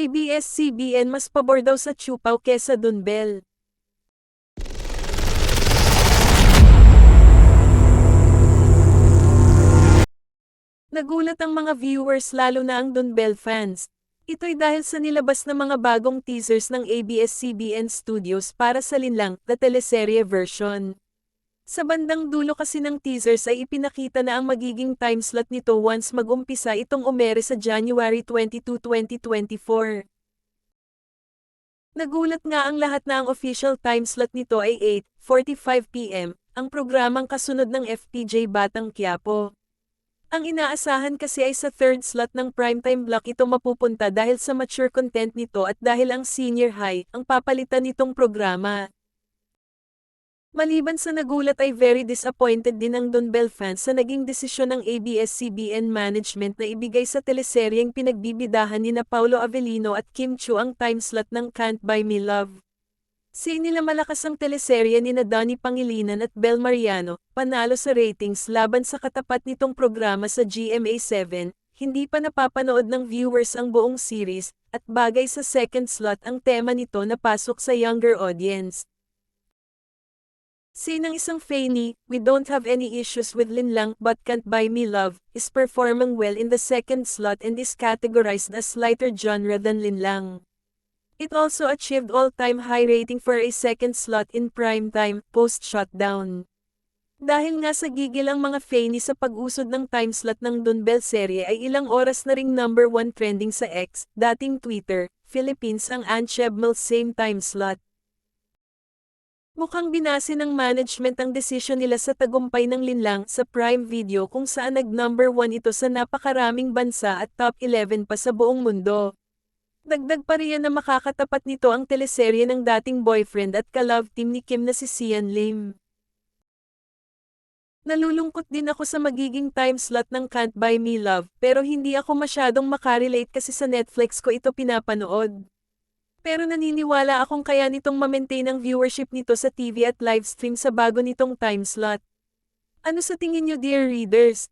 ABS-CBN mas pabor daw sa Chupaw kesa Dunbel. Nagulat ang mga viewers lalo na ang Dunbel fans. Ito'y dahil sa nilabas na mga bagong teasers ng ABS-CBN Studios para sa Linlang, the teleserye version. Sa bandang dulo kasi ng teasers ay ipinakita na ang magiging timeslot nito once mag-umpisa itong umere sa January 22, 2024. Nagulat nga ang lahat na ang official timeslot nito ay 8:45 p.m., ang programang kasunod ng FPJ Batang Quiapo. Ang inaasahan kasi ay sa third slot ng primetime block ito mapupunta dahil sa mature content nito at dahil ang senior high ang papalitan nitong programa. Maliban sa nagulat ay very disappointed din ang Dunbel fans sa naging desisyon ng ABS-CBN management na ibigay sa teleseryeng pinagbibidahan ni na Paulo Avellino at Kim Chiu ang timeslot ng Can't Buy Me Love. Nila malakas ang teleserye ni na Donnie Pangilinan at Bel Mariano, panalo sa ratings laban sa katapat nitong programa sa GMA7, hindi pa napapanood ng viewers ang buong series, at bagay sa second slot ang tema nito na pasok sa younger audience. Ng isang Fanny, "We don't have any issues with Linlang but Can't Buy Me Love," is performing well in the second slot and is categorized as lighter genre than Linlang. It also achieved all-time high rating for a second slot in primetime, post-shutdown. Dahil nga sa gigil ang mga Fanny sa pag-usod ng timeslot ng Dunbel serye ay ilang oras na ring number 1 trending sa X, dating Twitter, Philippines ang Anchebmal same timeslot. Mukhang binase ng management ang desisyon nila sa tagumpay ng Linlang sa Prime Video kung saan nag-number 1 ito sa napakaraming bansa at top 11 pa sa buong mundo. Dagdag pa riyan na makakatapat nito ang teleserye ng dating boyfriend at ka-love team ni Kim na si Sian Lim. Nalulungkot din ako sa magiging timeslot ng Can't Buy Me Love pero hindi ako masyadong makarelate kasi sa Netflix ko ito pinapanood. Pero naniniwala akong kaya nitong ma-maintain ang viewership nito sa TV at livestream sa bago nitong timeslot. Ano sa tingin nyo dear readers?